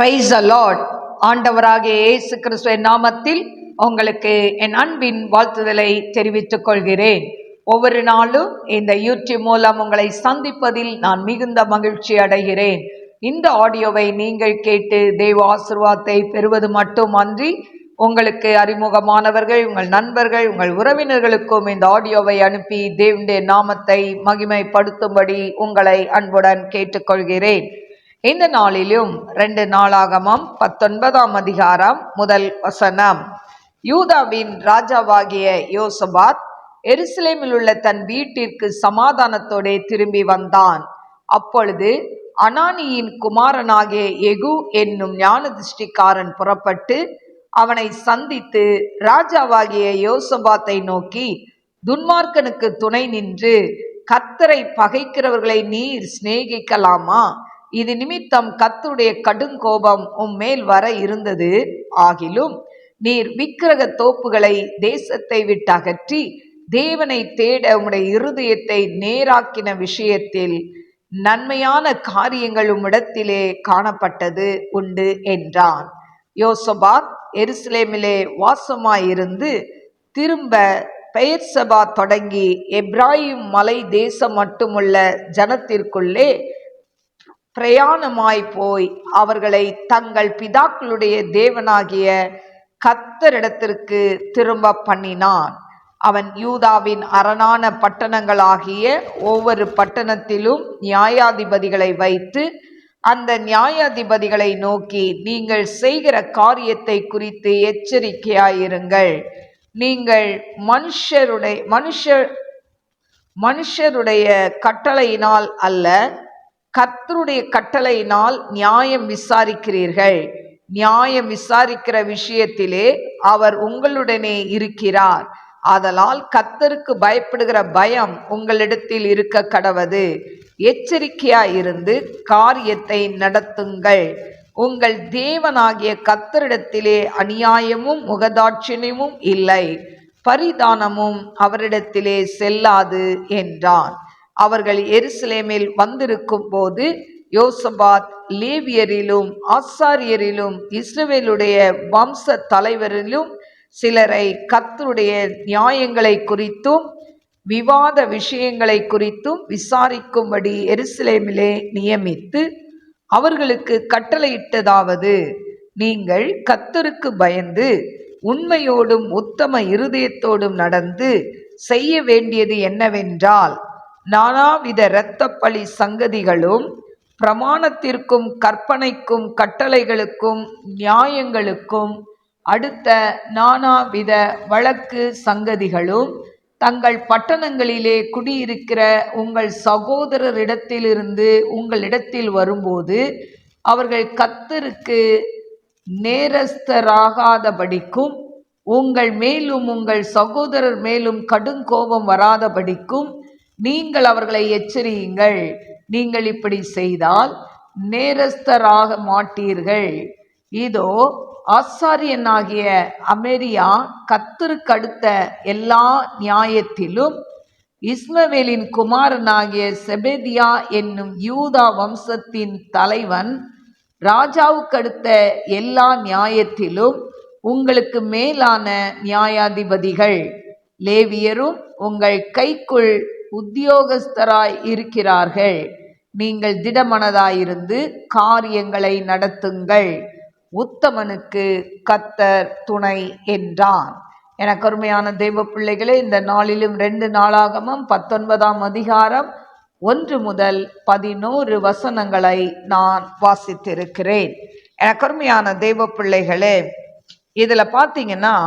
Praise the Lord. ஆண்டவராகிய இயேசு கிறிஸ்துவின் நாமத்தில் உங்களுக்கு என் அன்பின் வாழ்த்துதலை தெரிவித்துக் கொள்கிறேன். ஒவ்வொரு நாளும் இந்த யூடியூப் மூலம் உங்களை சந்திப்பதில் நான் மிகுந்த மகிழ்ச்சி அடைகிறேன். இந்த ஆடியோவை நீங்கள் கேட்டு தேவ ஆசீர்வாதத்தை பெறுவது மட்டுமன்றி, உங்களுக்கு அறிமுகமானவர்கள், உங்கள் நண்பர்கள், உங்கள் உறவினர்களுக்கும் இந்த ஆடியோவை அனுப்பி தேவனுடைய நாமத்தை மகிமைப்படுத்தும்படி உங்களை அன்புடன் கேட்டுக்கொள்கிறேன். இந்த நாளிலும் 2 நாளாகமம் 19ஆம் அதிகாரம் முதல் வசனம். யூதாவின் ராஜாவாகிய யோசபாத் எருசலேமில் உள்ள தன் வீட்டிற்கு சமாதானத்தோடு திரும்பி வந்தான். அப்பொழுது அனானியின் குமாரனாகிய யெகூ என்னும் ஞானதிஷ்டிக்காரன் புறப்பட்டு அவனை சந்தித்து ராஜாவாகிய யோசபாத்தை நோக்கி, துன்மார்க்கனுக்கு துணை நின்று கர்த்தரை பகைக்கிறவர்களை நீர் சிநேகிக்கலாமா? இது நிமித்தம் கர்த்தருடைய கடுங்கோபம் உம்மேல் வர இருந்தது. ஆகிலும் நீர் விக்கிரக தோப்புகளை தேசத்தை விட்டு அகற்றி தேவனை தேட உம்முடைய இருதயத்தை நேராக்கின விஷயத்தில் நன்மையான காரியங்கள் உம்மிடத்திலே காணப்பட்டது உண்டு என்றான். யோசபாத் எருசலேமிலே வாசமாயிருந்து திரும்ப பெயர்சபா தொடங்கி எப்ராயிம் மலை தேசம் மட்டுமுள்ள ஜனத்திற்குள்ளே பிரயாணமாய் போய் அவர்களை தங்கள் பிதாக்களுடைய தேவனாகிய கர்த்தரிடத்திற்கு திரும்ப பண்ணினான். அவன் யூதாவின் அரணான பட்டணங்களாகிய ஒவ்வொரு பட்டணத்திலும் நியாயாதிபதிகளை வைத்து அந்த நியாயாதிபதிகளை நோக்கி, நீங்கள் செய்கிற காரியத்தை குறித்து எச்சரிக்கையாயிருங்கள். நீங்கள் மனுஷருடைய கட்டளையினால் அல்ல, கர்த்தருடைய கட்டளையினால் நியாயம் விசாரிக்கிறீர்கள். நியாயம் விசாரிக்கிற விஷயத்திலே அவர் உங்களுடனே இருக்கிறார். ஆதலால் கர்த்தருக்கு பயப்படுகிற பயம் உங்களிடத்தில் இருக்க கடவது. எச்சரிக்கையாயிருந்து காரியத்தை நடத்துங்கள். உங்கள் தேவனாகிய கர்த்தரிடத்திலே அநியாயமும் முகதாட்சிணியமும் இல்லை, பரிதானமும் அவரிடத்திலே செல்லாது என்றான். அவர்கள் எருசலேமில் வந்திருக்கும் போது யோசபாத் லேவியரிலும் ஆசாரியரிலும் இஸ்ரவேலுடைய வம்ச தலைவரிலும் சிலரை கர்த்தருடைய நியாயங்களை குறித்தும் விவாத விஷயங்களை குறித்தும் விசாரிக்கும்படி எருசலேமிலே நியமித்து அவர்களுக்கு கட்டளையிட்டதாவது, நீங்கள் கர்த்தருக்கு பயந்து உண்மையோடும் உத்தம இருதயத்தோடும் நடந்து செய்ய வேண்டியது என்னவென்றால், நானாவித இரத்தப்பழி சங்கதிகளும் பிரமாணத்திற்கும் கற்பனைக்கும் கட்டளைகளுக்கும் நியாயங்களுக்கும் அடுத்த நானாவித வழக்கு சங்கதிகளும் தங்கள் பட்டணங்களிலே குடியிருக்கிற உங்கள் சகோதரரிடத்திலிருந்து உங்களிடத்தில் வரும்போது அவர்கள் கர்த்தருக்கு நேரஸ்தராகாதபடிக்கும் உங்கள் மேலும் உங்கள் சகோதரர் மேலும் கடுங்கோபம் வராதபடிக்கும் நீங்கள் அவர்களை எச்சரியுங்கள். நீங்கள் இப்படி செய்தால் நேரஸ்தராக மாட்டீர்கள். இதோ ஆசாரியனாகிய அமரியா கர்த்தருக்கு அடுத்த எல்லா நியாயத்திலும் இஸ்மவேலின் குமாரனாகிய செபதியா என்னும் யூதா வம்சத்தின் தலைவன் ராஜாவுக்கு அடுத்த எல்லா நியாயத்திலும் உங்களுக்கு மேலான நியாயாதிபதிகள் லேவியரும் உங்கள் கைக்குள் உத்தியோகஸ்தராய் இருக்கிறார்கள். நீங்கள் திடமனதாயிருந்து காரியங்களை நடத்துங்கள். உத்தமனுக்கு கர்த்தர் துணை என்றான். எனக்கு அருமையான தெய்வ பிள்ளைகளே, இந்த நாளிலும் 2 நாளாகமம் 19ஆம் அதிகாரம் 1 முதல் 11 வசனங்களை நான் வாசித்திருக்கிறேன். எனக்கு அருமையான தெய்வ பிள்ளைகளே, இதுல பார்த்தீங்கன்னா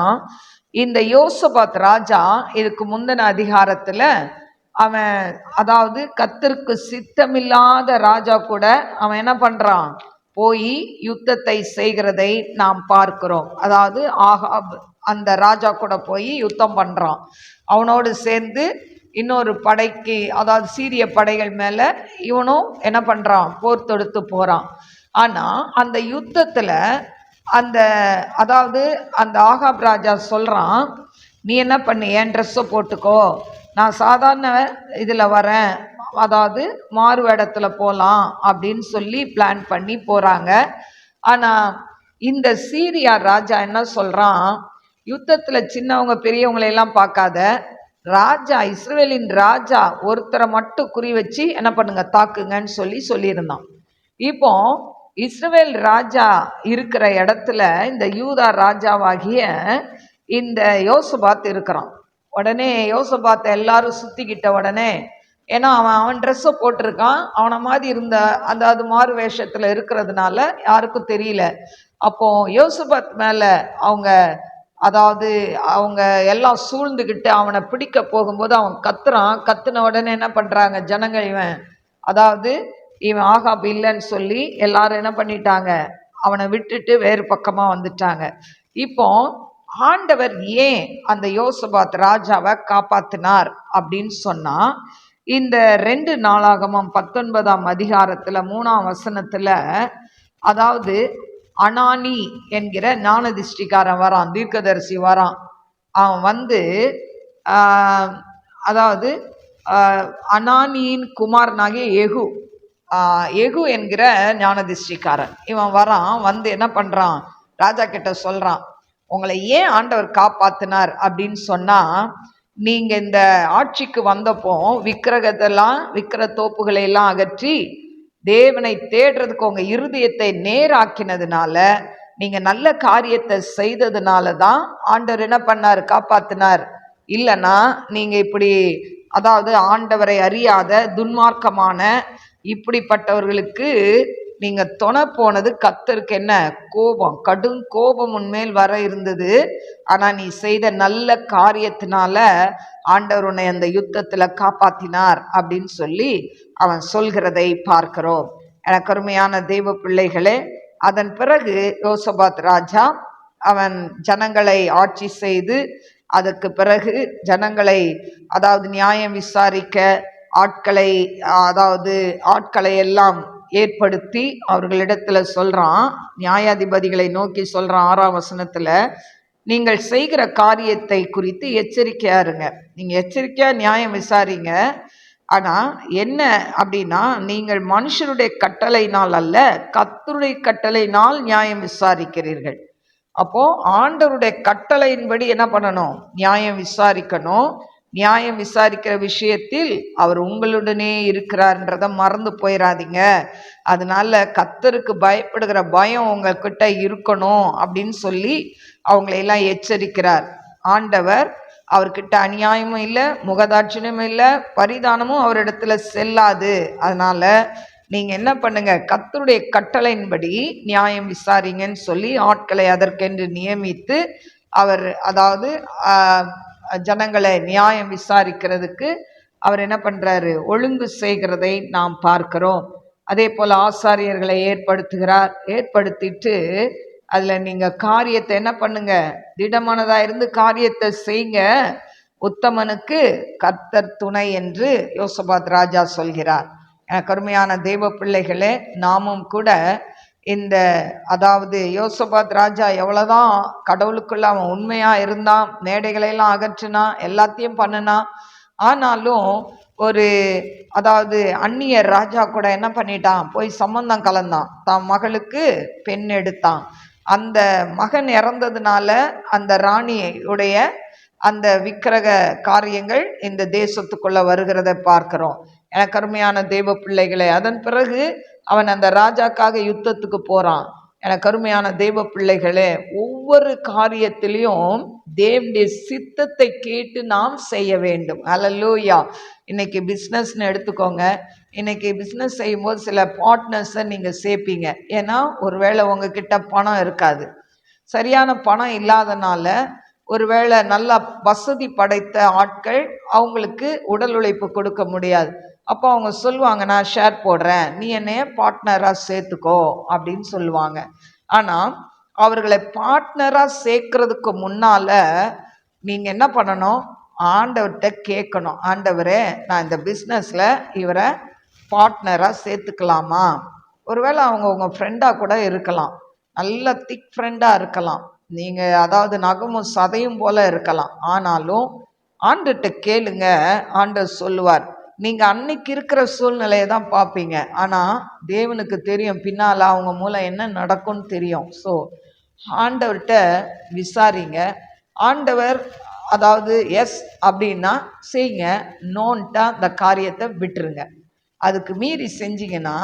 இந்த யோசபாத் ராஜா இதுக்கு முந்தின அதிகாரத்துல அவன், அதாவது கர்த்தருக்கு சித்தமில்லாத ராஜா கூட அவன் என்ன பண்றான், போய் யுத்தத்தை செய்கிறதை நாம் பார்க்கிறோம். அதாவது ஆகாப் அந்த ராஜா கூட போய் யுத்தம் பண்றான். அவனோடு சேர்ந்து இன்னொரு படைக்கு, அதாவது சீரிய படைகள் மேல இவனும் என்ன பண்றான், போர் தொடுத்து போறான். ஆனா அந்த யுத்தத்துல அதாவது அந்த ஆகாப் ராஜா சொல்றான், நீ என்ன பண்ணு, என் ட்ரெஸ்ஸை போட்டுக்கோ, நான் சாதாரண இதில் வரேன், அதாவது மாறு வேடத்தில் போகலாம் அப்படின்னு சொல்லி பிளான் பண்ணி போகிறாங்க. ஆனால் இந்த சீரியா ராஜா என்ன சொல்கிறான், யுத்தத்தில் சின்னவங்க பெரியவங்களையெல்லாம் பார்க்காத, ராஜா இஸ்ரவேலின் ராஜா ஒருத்தரை மட்டும் குறி வச்சு என்ன பண்ணுங்க, தாக்குங்கன்னு சொல்லியிருந்தான். இப்போ இஸ்ரவேல் ராஜா இருக்கிற இடத்துல இந்த யூதா ராஜாவாகிய இந்த யோசபாத் இருக்கிறான். உடனே யோசபாத்தை எல்லாரும் சுத்திக்கிட்ட உடனே, ஏன்னா அவன் ட்ரெஸ்ஸை போட்டிருக்கான், அவனை மாதிரி இருந்த அது மாறு வேஷத்துல இருக்கிறதுனால யாருக்கும் தெரியல. அப்போ யோசபாத் மேல அவங்க எல்லாம் சூழ்ந்துக்கிட்டு அவனை பிடிக்க போகும்போது அவன் கத்துன உடனே என்ன பண்றாங்க ஜனங்கள், இவன் ஆகாப் இல்லைன்னு சொல்லி எல்லாரும் என்ன பண்ணிட்டாங்க, அவனை விட்டுட்டு வேறு பக்கமா வந்துட்டாங்க. இப்போ ஆண்டவர் ஏன் அந்த யோசபாத் ராஜாவை காப்பாத்தினார் அப்படின்னு சொன்னா, இந்த 2 நாளாகமம் 19ஆம் அதிகாரத்துல 3ஆம் வசனத்துல, அனானி என்கிற ஞானதிஷ்டிக்காரன் வரான், தீர்க்கதரிசி வரான். அவன் அனானியின் குமாரனாகிய எகு என்கிற ஞானதிஷ்டிக்காரன் இவன் வரான். என்ன பண்றான், ராஜா கிட்ட சொல்றான், உங்களை ஏன் ஆண்டவர் காப்பாத்தினார் அப்படின்னு சொன்னா, நீங்க இந்த ஆட்சிக்கு வந்தப்போ விக்கிர தோப்புகளை எல்லாம் அகற்றி தேவனை தேடுறதுக்கு உங்க இருதயத்தை நேராக்கினதுனால, நீங்க நல்ல காரியத்தை செய்ததுனால தான் ஆண்டவர் என்ன பண்ணார், காப்பாத்தினார். இல்லைன்னா நீங்க இப்படி ஆண்டவரை அறியாத துன்மார்க்கமான இப்படிப்பட்டவர்களுக்கு நீங்க துணை போனது கர்த்தருக்கு என்ன கோபம், கடும் கோபம் உன்மேல் வர இருந்தது. ஆனா நீ செய்த நல்ல காரியத்தினால ஆண்டவர் உன்னை அந்த யுத்தத்துல காப்பாத்தினார் அப்படின்னு சொல்லி அவன் சொல்கிறதை பார்க்கிறோம். எனக்கு அருமையான தெய்வ பிள்ளைகளே, அதன் பிறகு யோசபாத் ராஜா அவன் ஜனங்களை ஆட்சி செய்து, அதற்கு பிறகு ஜனங்களை நியாயம் விசாரிக்க ஆட்களை எல்லாம் ஏற்படுத்தி அவர்களிடத்துல சொல்றான், நியாயாதிபதிகளை நோக்கி சொல்றான் 6ஆம் வசனத்துல, நீங்கள் செய்கிற காரியத்தை குறித்து எச்சரிக்கையா இருங்க, நீங்க எச்சரிக்கையா நியாயம் விசாரிங்க. ஆனா என்ன அப்படின்னா, நீங்கள் மனுஷருடைய கட்டளையினால் அல்ல கர்த்தருடைய கட்டளையினால் நியாயம் விசாரிக்கிறீர்கள். அப்போ ஆண்டவருடைய கட்டளையின்படி என்ன பண்ணணும், நியாயம் விசாரிக்கணும். நியாயம் விசாரிக்கிற விஷயத்தில் அவர் உங்களுடனே இருக்கிறார்ன்றதை மறந்து போயிடாதீங்க. அதனால கர்த்தருக்கு பயப்படுகிற பயம் உங்ககிட்ட இருக்கணும் அப்படின்னு சொல்லி அவங்களையெல்லாம் எச்சரிக்கிறார். ஆண்டவர் அவர்கிட்ட அநியாயமும் இல்லை, முகதாட்சியமும் இல்லை, பரிதானமும் அவரிடத்துல செல்லாது. அதனால நீங்க என்ன பண்ணுங்க, கர்த்தருடைய கட்டளையின்படி நியாயம் விசாரிங்கன்னு சொல்லி ஆட்களை அதற்கென்று நியமித்து அவர் ஜனங்களை நியாயம் விசாரிக்கிறதுக்கு அவர் என்ன பண்றாரு, ஒழுங்கு செய்கிறதை நாம் பார்க்கிறோம். அதே போல ஆசாரியர்களை ஏற்படுத்திட்டு அதுல நீங்க காரியத்தை என்ன பண்ணுங்க, திடமானதா இருந்து காரியத்தை செய்யுங்க, உத்தமனுக்கு கர்த்தர் துணை என்று யோசபாத் ராஜா சொல்கிறார். கருமையான தெய்வ பிள்ளைகளே, நாமும் கூட இந்த யோசபாத் ராஜா எவ்வளவுதான் கடவுளுக்குள்ள அவன் உண்மையா இருந்தான், மேடைகளையெல்லாம் அகற்றினான், எல்லாத்தையும் பண்ணினான். ஆனாலும் ஒரு அந்நிய ராஜா கூட என்ன பண்ணிட்டான், போய் சம்பந்தம் கலந்தான், தன் மகளுக்கு பெண் எடுத்தான். அந்த மகன் இறந்ததுனால அந்த ராணியுடைய அந்த விக்கிரக காரியங்கள் இந்த தேசத்துக்குள்ள வருகிறத பார்க்கிறோம். எனக்கு அருமையான தெய்வ பிள்ளைகளே, அதன் பிறகு அவன் அந்த ராஜாக்காக யுத்தத்துக்கு போறான். எனக்கு அருமையான தெய்வ பிள்ளைகளே, ஒவ்வொரு காரியத்திலையும் தேவனுடைய சித்தத்தை கேட்டு நாம் செய்ய வேண்டும். அல்லேலூயா. இன்னைக்கு பிஸ்னஸ்ன்னு எடுத்துக்கோங்க. இன்னைக்கு பிஸ்னஸ் செய்யும்போது சில பார்ட்னர்ஸை நீங்கள் சேர்ப்பீங்க. ஏன்னா ஒருவேளை உங்ககிட்ட பணம் இருக்காது, சரியான பணம் இல்லாதனால ஒருவேளை நல்ல வசதி படைத்த ஆட்கள் அவங்களுக்கு உடல் உழைப்பு கொடுக்க முடியாது. அப்போ அவங்க சொல்லுவாங்க, நான் ஷேர் போடுறேன், நீ என்னைய பார்ட்னராக சேர்த்துக்கோ அப்படின்னு சொல்லுவாங்க. ஆனால் அவர்களை பார்ட்னராக சேர்க்கறதுக்கு முன்னால நீங்கள் என்ன பண்ணணும், ஆண்டவர்கிட்ட கேட்கணும், ஆண்டவரே நான் இந்த பிஸ்னஸில் இவரை பார்ட்னராக சேர்த்துக்கலாமா? ஒருவேளை அவங்க உங்கள் ஃப்ரெண்டாக கூட இருக்கலாம், நல்ல திக் ஃப்ரெண்டாக இருக்கலாம், நீங்கள் நகமும் சதையும் போல இருக்கலாம். ஆனாலும் ஆண்டவர்கிட்ட கேளுங்க, ஆண்டவர் சொல்லுவார். நீங்க அன்னைக்கு இருக்கிற சூழ்நிலையை தான் பார்ப்பீங்க. ஆனா தேவனுக்கு தெரியும் பின்னால அவங்க மூலம் என்ன நடக்கும்னு தெரியும். ஸோ ஆண்டவர்கிட்ட விசாரிங்க. ஆண்டவர் அதாவது எஸ் அப்படின்னா செய்யுங்க, நோன்ட்டா அந்த காரியத்தை விட்டுருங்க. அதுக்கு மீறி செஞ்சீங்கன்னா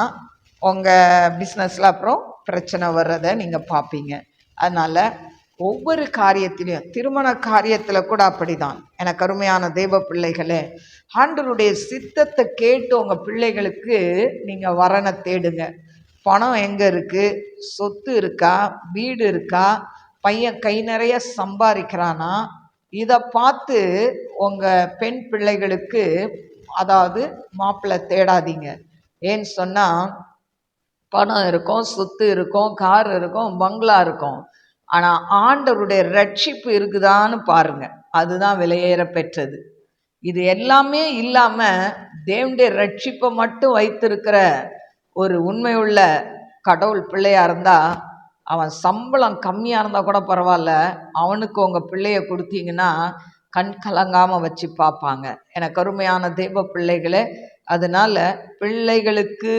உங்கள் பிஸ்னஸில் அப்புறம் பிரச்சனை வர்றதை நீங்கள் பார்ப்பீங்க. அதனால் ஒவ்வொரு காரியத்திலையும், திருமண காரியத்தில் கூட அப்படிதான். எனக்கு அருமையான தெய்வ பிள்ளைகளே, ஆண்டவருடைய சித்தத்தை கேட்டு உங்கள் பிள்ளைகளுக்கு நீங்கள் வரனை தேடுங்க. பணம் எங்கே இருக்குது, சொத்து இருக்கா, வீடு இருக்கா, பையன் கை நிறைய சம்பாதிக்கிறானா, இதை பார்த்து உங்கள் பெண் பிள்ளைகளுக்கு அதாவது மாப்பிள்ளை தேடாதீங்க. ஏன்னு சொன்னால் பணம் இருக்கும், சொத்து இருக்கும், கார் இருக்கும், பங்களா இருக்கும். ஆனால் ஆண்டவருடைய ரட்சிப்பு இருக்குதான்னு பாருங்க, அதுதான் விலையேற பெற்றது. இது எல்லாமே இல்லாமல் தேவனுடைய ரட்சிப்பை மட்டும் வைத்திருக்கிற ஒரு உண்மையுள்ள கடவுள் பிள்ளையாக இருந்தால், அவன் சம்பளம் கம்மியாக இருந்தால் கூட பரவாயில்ல, அவனுக்கு உங்கள் பிள்ளைய கொடுத்தீங்கன்னா கண் கலங்காமல் வச்சு பார்ப்பாங்க. எனக்கு அருமையான தெய்வ பிள்ளைகளே, அதனால பிள்ளைகளுக்கு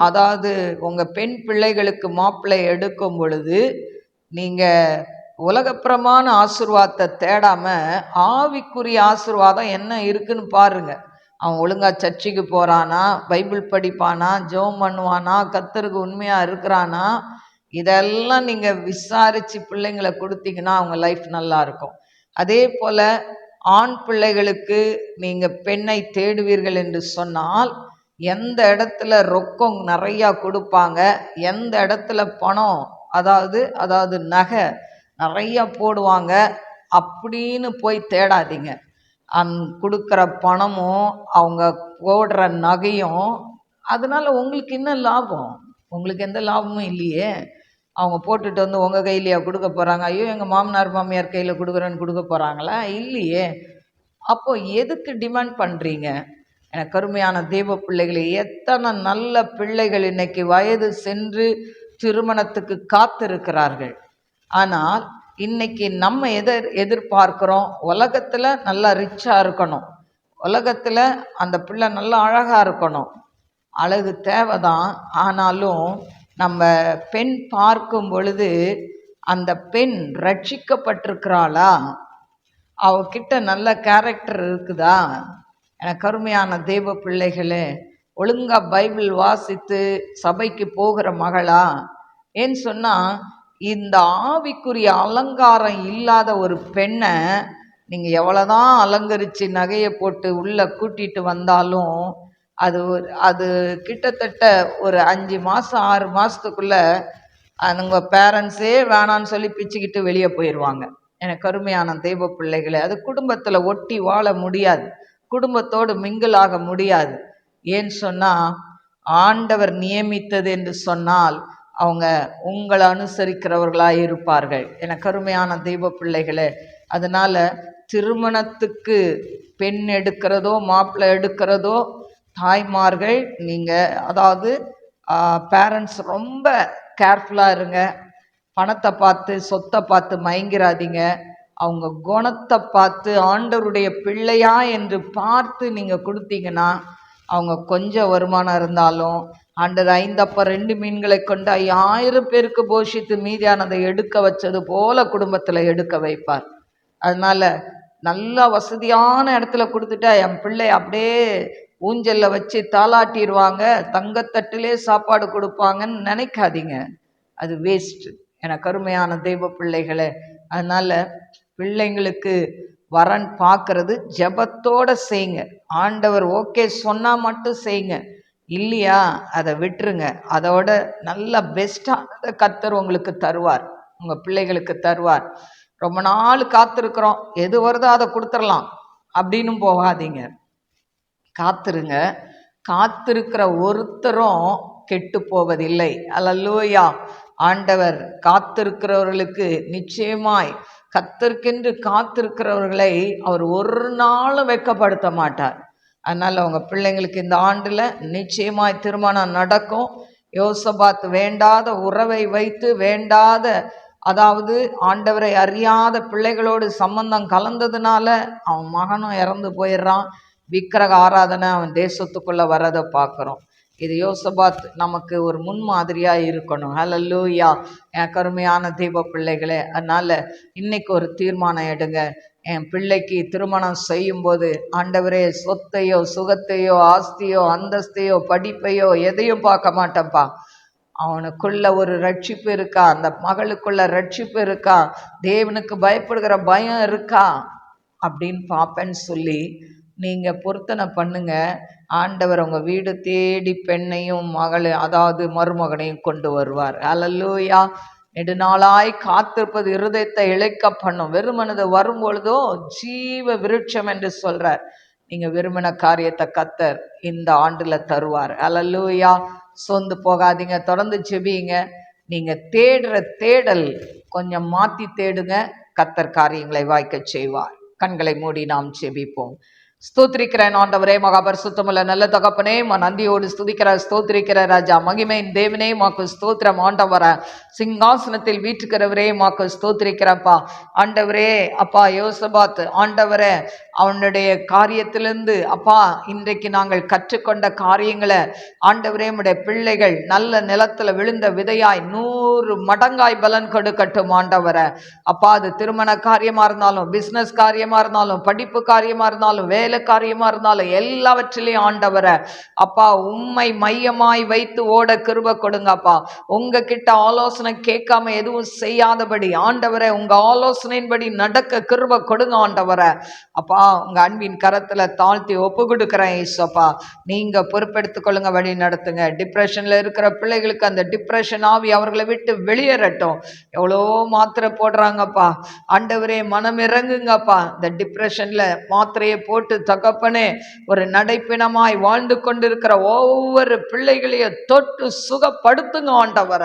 அதாவது உங்கள் பெண் பிள்ளைகளுக்கு மாப்பிள்ளை எடுக்கும் பொழுது நீங்கள் உலகப்பிரமான ஆசீர்வாதத்தை தேடாமல் ஆவிக்குரிய ஆசீர்வாதம் என்ன இருக்குன்னு பாருங்கள். அவன் ஒழுங்காக சர்ச்சுக்கு போகிறானா, பைபிள் படிப்பானா, ஜெபம் பண்ணுவானா, கர்த்தருக்கு உண்மையாக இருக்கிறானா, இதெல்லாம் நீங்கள் விசாரித்து பிள்ளைங்களை கொடுத்தீங்கன்னா அவங்க லைஃப் நல்லா இருக்கும். அதே போல் ஆண் பிள்ளைகளுக்கு நீங்கள் பெண்ணை தேடுவீர்கள் என்று சொன்னால், எந்த இடத்துல ரொக்கம் நிறையா கொடுப்பாங்க, எந்த இடத்துல பணம் அதாவது நகை நிறையா போடுவாங்க அப்படின்னு போய் தேடாதீங்க. கொடுக்குற பணமும் அவங்க போடுற நகையும், அதனால உங்களுக்கு என்ன லாபம்? உங்களுக்கு எந்த லாபமும் இல்லையே. அவங்க போட்டுட்டு வந்து உங்கள் கையிலையா கொடுக்க போகிறாங்க? ஐயோ எங்கள் மாமனார் மாமியார் கையில் கொடுக்குறேன்னு கொடுக்க போகிறாங்களா? இல்லையே. அப்போ எதுக்கு டிமாண்ட் பண்ணுறீங்க? எனக்கு கருமையான தெய்வ பிள்ளைகளை, எத்தனை நல்ல பிள்ளைகள் இன்னைக்கு வயது சென்று திருமணத்துக்கு காத்திருக்கிறார்கள். ஆனால் இன்னைக்கு நம்ம எதிர்பார்க்கிறோம், உலகத்தில் நல்லா ரிச்சாக இருக்கணும், உலகத்தில் அந்த பிள்ளை நல்லா அழகாக இருக்கணும். அழகு தேவைதான். ஆனாலும் நம்ம பெண் பார்க்கும் பொழுது அந்த பெண் ரட்சிக்கப்பட்டிருக்கிறாளா, அவகிட்ட நல்ல கேரக்டர் இருக்குதா? எனக்கு அருமையான தெய்வ பிள்ளைகளே, ஒழுங்கா பைபிள் வாசித்து சபைக்கு போகிற மகளா? ஏன்னு சொன்னால் இந்த ஆவிக்குரிய அலங்காரம் இல்லாத ஒரு பெண்ணை நீங்கள் எவ்வளோதான் அலங்கரித்து நகையை போட்டு உள்ளே கூட்டிகிட்டு வந்தாலும் அது கிட்டத்தட்ட ஒரு 5 மாதம் 6 மாதத்துக்குள்ளே உங்கள் பேரண்ட்ஸே வேணான்னு சொல்லி பிச்சுக்கிட்டு வெளியே போயிடுவாங்க. எனக்கு அருமையான தெய்வ பிள்ளைகளே, அது குடும்பத்தில் ஒட்டி வாழ முடியாது, குடும்பத்தோடு மிங்கிளாக முடியாது. ஏன்னு சொன்னால் ஆண்டவர் நியமித்தது என்று சொன்னால் அவங்க உங்களை அனுசரிக்கிறவர்களாக இருப்பார்கள். எனக்கு அருமையான தெய்வ பிள்ளைகளே, அதனால் திருமணத்துக்கு பெண் எடுக்கிறதோ மாப்பிள்ளை எடுக்கிறதோ தாய்மார்கள் நீங்கள் அதாவது பேரண்ட்ஸ் ரொம்ப கேர்ஃபுல்லாக இருங்க. பணத்தை பார்த்து சொத்தை பார்த்து மயங்கிறாதீங்க. அவங்க குணத்தை பார்த்து ஆண்டவருடைய பிள்ளையா என்று பார்த்து நீங்கள் கொடுத்தீங்கன்னா அவங்க கொஞ்சம் வருமானம் இருந்தாலும் ஆண்டவர் 5 அப்பம் 2 மீன்களை கொண்டு 5000 பேருக்கு போஷித்து மீதியானதை எடுக்க வச்சது போல குடும்பத்தில் எடுக்க வைப்பார். அதனால் நல்ல வசதியான இடத்துல கொடுத்துட்டா என் பிள்ளை அப்படியே ஊஞ்சல்ல வச்சு தாளாட்டிடுவாங்க, தங்கத்தட்டிலே சாப்பாடு கொடுப்பாங்கன்னு நினைக்காதீங்க, அது வேஸ்ட்டு. எனக்கு அருமையான தெய்வ பிள்ளைகளே, அதனால் பிள்ளைங்களுக்கு வரன் பார்க்கறது ஜெபத்தோடு செய்யுங்க. ஆண்டவர் ஓகே சொன்னால் மட்டும் செய்யுங்க, இல்லையா அதை விட்டுருங்க. அதோட நல்ல பெஸ்ட்டானதை கர்த்தர் உங்களுக்கு தருவார், உங்கள் பிள்ளைகளுக்கு தருவார். ரொம்ப நாள் காத்திருக்கிறோம், எது வருதோ அதை கொடுத்துடலாம் அப்படின்னு போகாதீங்க, காத்திருங்க. காத்திருக்கிற ஒருத்தரும் கெட்டு போவதில்லை. அல்லேலூயா. ஆண்டவர் காத்திருக்கிறவர்களுக்கு நிச்சயமாய், கர்த்தருக்கென்று காத்திருக்கிறவர்களை அவர் ஒரு நாளும் வெட்கப்படுத்த மாட்டார். அதனால் உங்கள் பிள்ளைங்களுக்கு இந்த ஆண்டில் நிச்சயமாய் திருமணம் நடக்கும். யோசபாத் வேண்டாத உறவை வைத்து வேண்டாத அதாவது ஆண்டவரை அறியாத பிள்ளைகளோடு சம்பந்தம் கலந்ததுனால அவன் மகனும் இறந்து போயிடுறான். விக்கிரக ஆராதனை அவன் தேசத்துக்குள்ள வரதை பார்க்குறோம். இது யோசபாத் நமக்கு ஒரு முன்மாதிரியா இருக்கணும். ஹல்லேலூயா. என் கருமையான தெய்வ பிள்ளைகளே, அதனால இன்னைக்கு ஒரு தீர்மானம் எடுங்க. என் பிள்ளைக்கு திருமணம் செய்யும்போது ஆண்டவரே, சொத்தையோ சுகத்தையோ ஆஸ்தியோ அந்தஸ்தையோ படிப்பையோ எதையும் பார்க்க மாட்டேன்ப்பா. அவனுக்குள்ள ஒரு ரட்சிப்பு இருக்கா, அந்த மகளுக்குள்ள ரட்சிப்பு இருக்கா, தேவனுக்கு பயப்படுகிற பயம் இருக்கா அப்படின்னு பார்ப்பேன்னு சொல்லி நீங்க பொருத்தனை பண்ணுங்க. ஆண்டவர் உங்க வீடு தேடி பெண்ணையும் அதாவது மருமகனையும் கொண்டு வருவார். அல்லேலூயா. நெடுநாளாய் காத்திருப்பது இருதயத்தை இழைக்க பண்ணும். வெறுமனது வரும்பொழுதோ ஜீவ விருட்சம் என்று சொல்றார். நீங்க விரும்பின காரியத்தை கர்த்தர் இந்த ஆண்டுல தருவார். அல்லேலூயா. சொந்து போகாதீங்க, தொடர்ந்து ஜெபிங்க. நீங்க தேடுற தேடல் கொஞ்சம் மாத்தி தேடுங்க, கர்த்தர் காரியங்களை வாய்க்க செய்வார். கண்களை மூடி நாம் ஜெபிப்போம். ஸ்தோத்திரிக்கிறேன் ஆண்டவரே, மகாபரிசுத்தமுள்ள நல்ல தகப்பனே, நந்தியோடு ஸ்துதிக்கிற ஸ்தோத்திரிக்கிற ராஜா, மகிமையின் தேவனே, மாக்கு ஸ்தோத்திரம் ஆண்டவர, சிங்காசனத்தில் வீட்டுக்கிறவரே, மாக்கு ஸ்தோத்திரிக்கிறப்பா ஆண்டவரே. அப்பா யோசபாத் ஆண்டவரே, அவனுடைய காரியத்திலிருந்து அப்பா இன்றைக்கு நாங்கள் கற்றுக்கொண்ட காரியங்களை ஆண்டவரே உடைய பிள்ளைகள் நல்ல நிலத்துல விழுந்த விதையாய் 100 மடங்காய் பலன் கொடுக்கட்டும் ஆண்டவர. அப்பா அது திருமண காரியமா இருந்தாலும், பிசினஸ் காரியமா இருந்தாலும், படிப்பு காரியமா இருந்தாலும், வேலை காரியமா இருந்தாலும், எல்லாவற்றிலையும் ஆண்டவர அப்பா உம்மை மையமாய் வைத்து ஓட கிருபை கொடுங்கப்பா. உங்க கிட்ட ஆலோசனை கேட்காம எதுவும் செய்யாதபடி ஆண்டவரை உங்க ஆலோசனையின்படி நடக்க கிருபை கொடுங்க ஆண்டவர. அப்பா உங்க அன்பின் கரத்துல தாழ்த்தி ஒப்பு கொடுக்கிறேன் ஏசப்பா. நீங்க பொறுப்பெடுத்துக் கொள்ளுங்க, வழி நடத்துங்க. டிப்ரெஷன்ல இருக்கிற பிள்ளைகளுக்கு அந்த டிப்ரெஷன் ஆவி அவர்களை விட்டு வெளியேறட்டும். எவ்வளோ மாத்திரை போடுறாங்கப்பா ஆண்டவரே, மனம் இறங்குங்கப்பா. இந்த டிப்ரெஷன்ல மாத்திரையை போட்டு தகப்பனே ஒரு நடைப்பிணமாய் வாழ்ந்து கொண்டிருக்கிற ஒவ்வொரு பிள்ளைகளையும் தொட்டு சுகப்படுத்துங்க ஆண்டவர.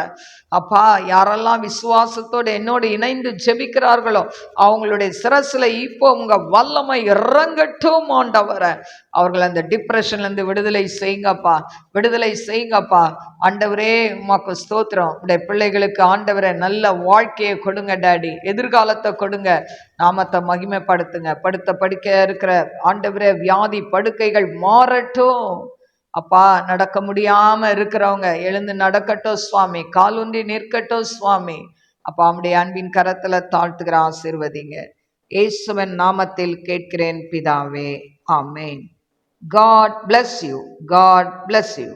அப்பா யாரெல்லாம் விசுவாசத்தோடு என்னோடு இணைந்து ஜெபிக்கிறார்களோ அவங்களுடைய சிரசுல இப்போ உங்க வல்லமை இறங்கட்டும் ஆண்டவர. அவர்கள் அந்த டிப்ரெஷன்ல இருந்து விடுதலை செய்யுங்கப்பா, விடுதலை செய்யுங்கப்பா ஆண்டவரே. உமக்கு ஸ்தோத்திரம். உடைய பிள்ளைகளுக்கு ஆண்டவரை நல்ல வாழ்க்கையை கொடுங்க டாடி, எதிர்காலத்தை கொடுங்க, நாமத்தை மகிமைப்படுத்துங்க. படுத்த படுக்க இருக்கிற ஆண்டவரே வியாதி படுக்கைகள் மாறட்டும் அப்பா. நடக்க முடியாம இருக்கிறவங்க எழுந்து நடக்கட்டும் சுவாமி, காலூன்றி நிற்கட்டும் சுவாமி. அப்பா அவனுடைய அன்பின் கரத்துல தாழ்த்துகிற ஆசீர்வதிங்க. இயேசுவின் நாமத்தில் கேட்கிறேன் பிதாவே, ஆமென். God bless you. God bless you.